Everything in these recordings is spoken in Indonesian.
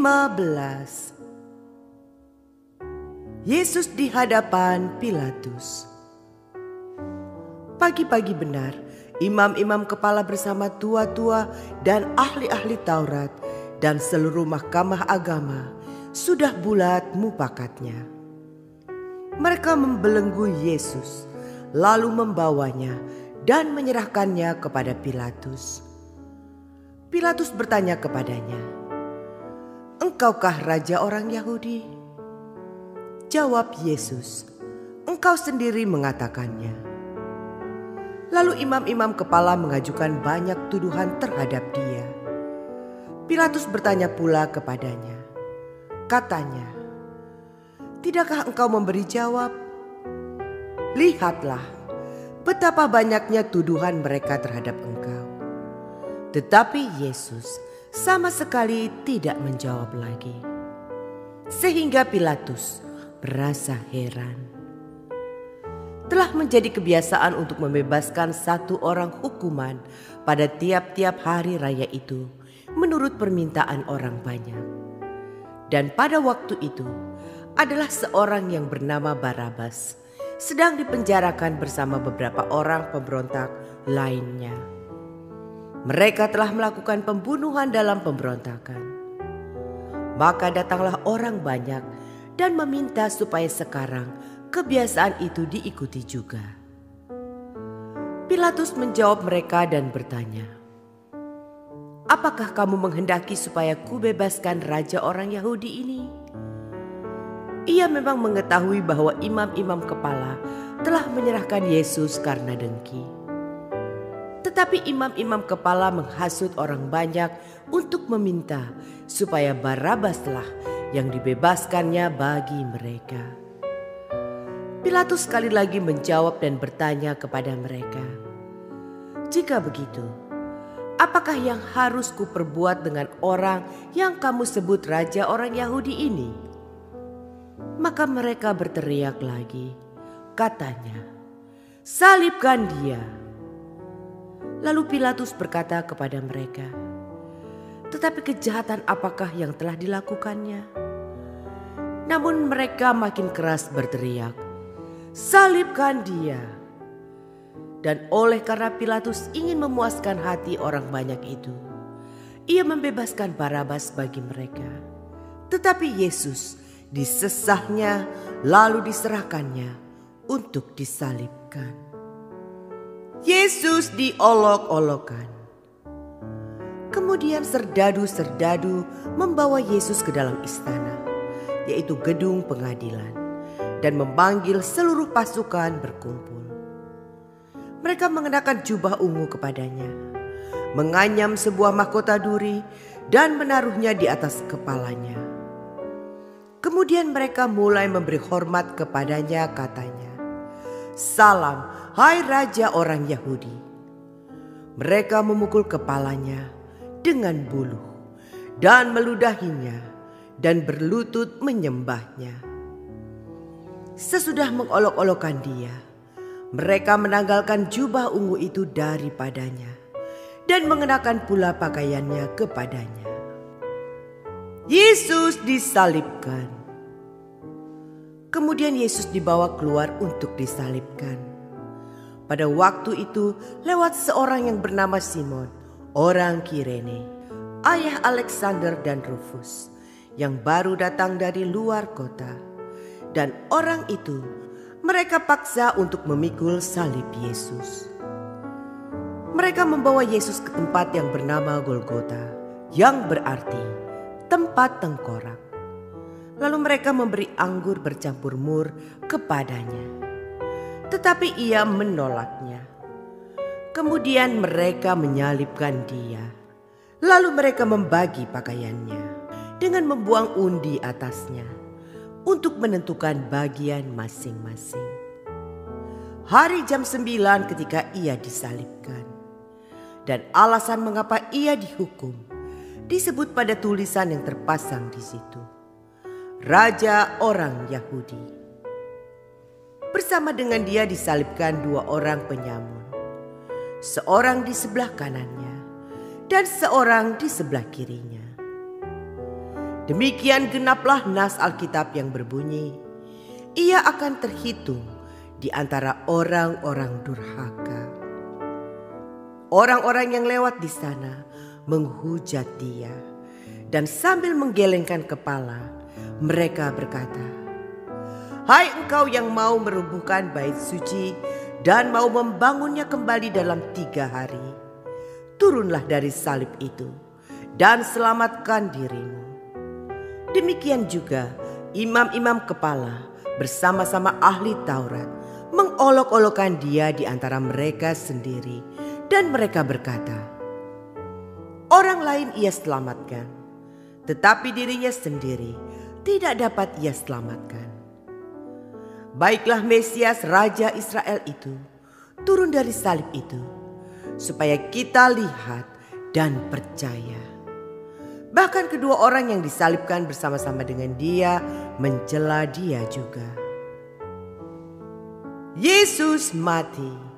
15. Yesus di hadapan Pilatus. Pagi-pagi benar, imam-imam kepala bersama tua-tua dan ahli-ahli Taurat dan seluruh mahkamah agama sudah bulat mupakatnya. Mereka membelenggu Yesus, lalu membawanya dan menyerahkannya kepada Pilatus. Pilatus bertanya kepadanya, "Engkaukah raja orang Yahudi?" Jawab Yesus, "Engkau sendiri mengatakannya." Lalu imam-imam kepala mengajukan banyak tuduhan terhadap dia. Pilatus bertanya pula kepadanya, katanya, "Tidakkah engkau memberi jawab? Lihatlah betapa banyaknya tuduhan mereka terhadap engkau." Tetapi Yesus sama sekali tidak menjawab lagi. Sehingga Pilatus merasa heran. Telah menjadi kebiasaan untuk membebaskan satu orang hukuman pada tiap-tiap hari raya itu menurut permintaan orang banyak. Dan pada waktu itu adalah seorang yang bernama Barabas sedang dipenjarakan bersama beberapa orang pemberontak lainnya. Mereka telah melakukan pembunuhan dalam pemberontakan. Maka datanglah orang banyak dan meminta supaya sekarang kebiasaan itu diikuti juga. Pilatus menjawab mereka dan bertanya, "Apakah kamu menghendaki supaya kubebaskan raja orang Yahudi ini?" Ia memang mengetahui bahwa imam-imam kepala telah menyerahkan Yesus karena dengki. Tetapi imam-imam kepala menghasut orang banyak untuk meminta supaya Barabaslah yang dibebaskannya bagi mereka. Pilatus sekali lagi menjawab dan bertanya kepada mereka, "Jika begitu, apakah yang harus kuperbuat dengan orang yang kamu sebut raja orang Yahudi ini?" Maka mereka berteriak lagi, katanya, "Salibkan dia!" Lalu Pilatus berkata kepada mereka, "Tetapi kejahatan apakah yang telah dilakukannya?" Namun mereka makin keras berteriak, "Salibkan dia!" Dan oleh karena Pilatus ingin memuaskan hati orang banyak itu, ia membebaskan Barabas bagi mereka. Tetapi Yesus disesahnya lalu diserahkannya untuk disalibkan. Yesus diolok-olokkan. Kemudian serdadu-serdadu membawa Yesus ke dalam istana, yaitu gedung pengadilan, dan memanggil seluruh pasukan berkumpul. Mereka mengenakan jubah ungu kepadanya, menganyam sebuah mahkota duri dan menaruhnya di atas kepalanya. Kemudian mereka mulai memberi hormat kepadanya, katanya, "Salam, hai Raja orang Yahudi." Mereka memukul kepalanya dengan buluh dan meludahinya dan berlutut menyembahnya. Sesudah mengolok-olokkan dia, mereka menanggalkan jubah ungu itu daripadanya dan mengenakan pula pakaiannya kepadanya. Yesus disalibkan. Kemudian Yesus dibawa keluar untuk disalibkan. Pada waktu itu lewat seorang yang bernama Simon, orang Kirene, ayah Alexander dan Rufus, yang baru datang dari luar kota. Dan orang itu mereka paksa untuk memikul salib Yesus. Mereka membawa Yesus ke tempat yang bernama Golgota, yang berarti tempat tengkorak. Lalu mereka memberi anggur bercampur mur kepadanya, tetapi ia menolaknya. Kemudian mereka menyalibkan dia. Lalu mereka membagi pakaiannya dengan membuang undi atasnya untuk menentukan bagian masing-masing. Hari jam 9 ketika ia disalibkan. Dan alasan mengapa ia dihukum disebut pada tulisan yang terpasang di situ. Raja orang Yahudi. Bersama dengan dia disalibkan dua orang penyamun. Seorang di sebelah kanannya dan seorang di sebelah kirinya. Demikian genaplah nas Alkitab yang berbunyi, ia akan terhitung di antara orang-orang durhaka. Orang-orang yang lewat di sana menghujat dia, dan sambil menggelengkan kepala, mereka berkata, "Hai engkau yang mau merubuhkan bait suci dan mau membangunnya kembali dalam 3 hari, turunlah dari salib itu dan selamatkan dirimu." Demikian juga imam-imam kepala bersama-sama ahli Taurat mengolok-olokkan dia di antara mereka sendiri, dan mereka berkata, "Orang lain ia selamatkan, tetapi dirinya sendiri tidak dapat ia selamatkan. Baiklah Mesias Raja Israel itu turun dari salib itu, supaya kita lihat dan percaya." Bahkan kedua orang yang disalibkan bersama-sama dengan dia mencela dia juga. Yesus mati.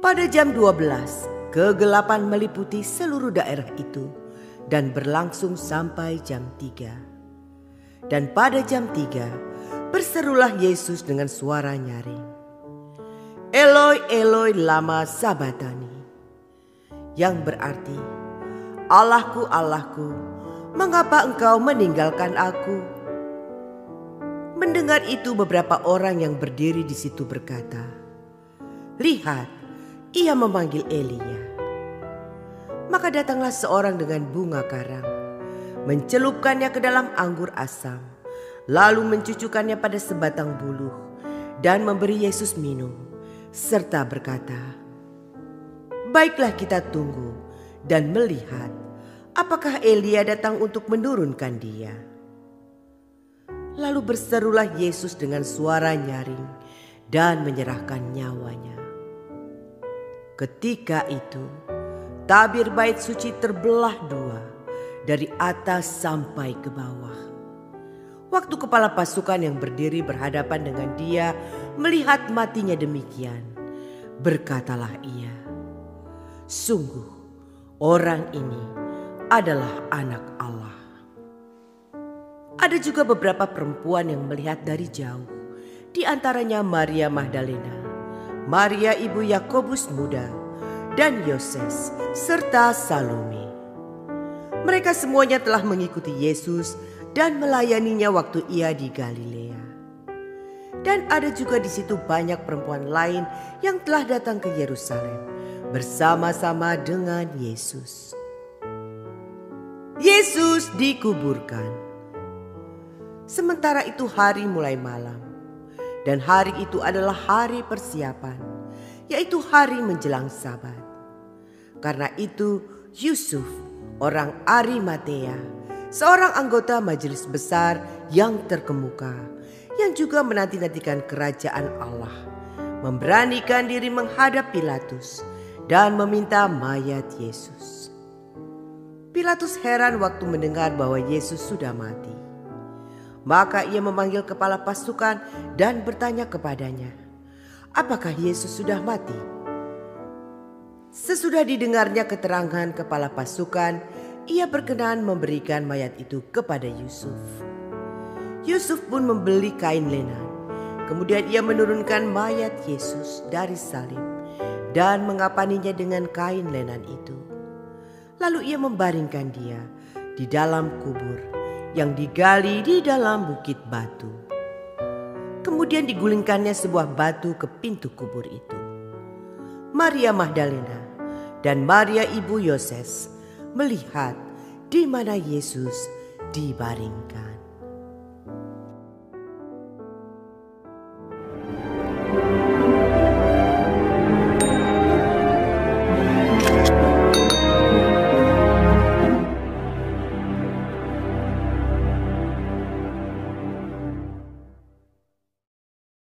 Pada jam 12, kegelapan meliputi seluruh daerah itu dan berlangsung sampai jam 3. Dan pada jam 3, berserulah Yesus dengan suara nyaring, "Eloi, Eloi, lama sabachthani," yang berarti, "Allahku, Allahku, mengapa engkau meninggalkan aku?" Mendengar itu beberapa orang yang berdiri di situ berkata, "Lihat, ia memanggil Elia." Maka datanglah seorang dengan bunga karang, mencelupkannya ke dalam anggur asam, lalu mencucukkannya pada sebatang buluh dan memberi Yesus minum, serta berkata, "Baiklah kita tunggu dan melihat apakah Elia datang untuk menurunkan dia." Lalu berserulah Yesus dengan suara nyaring dan menyerahkan nyawanya. Ketika itu tabir bait suci terbelah 2 dari atas sampai ke bawah. Waktu kepala pasukan yang berdiri berhadapan dengan dia melihat matinya demikian, berkatalah ia, "Sungguh orang ini adalah anak Allah." Ada juga beberapa perempuan yang melihat dari jauh, di antaranya Maria Magdalena, Maria ibu Yakobus muda, dan Yoses, serta Salome. Mereka semuanya telah mengikuti Yesus dan melayaninya waktu ia di Galilea. Dan ada juga di situ banyak perempuan lain yang telah datang ke Yerusalem bersama-sama dengan Yesus. Yesus dikuburkan. Sementara itu hari mulai malam, dan hari itu adalah hari persiapan, yaitu hari menjelang Sabat. Karena itu Yusuf, orang Arimatea, seorang anggota majelis besar yang terkemuka, yang juga menanti-nantikan kerajaan Allah, memberanikan diri menghadap Pilatus dan meminta mayat Yesus. Pilatus heran waktu mendengar bahwa Yesus sudah mati. Maka ia memanggil kepala pasukan dan bertanya kepadanya, "Apakah Yesus sudah mati?" Sesudah didengarnya keterangan kepala pasukan, ia berkenan memberikan mayat itu kepada Yusuf. Yusuf pun membeli kain lenan. Kemudian ia menurunkan mayat Yesus dari salib dan mengapaninya dengan kain lenan itu. Lalu ia membaringkan dia di dalam kubur yang digali di dalam bukit batu. Kemudian digulingkannya sebuah batu ke pintu kubur itu. Maria Magdalena dan Maria ibu Yoses melihat di mana Yesus dibaringkan.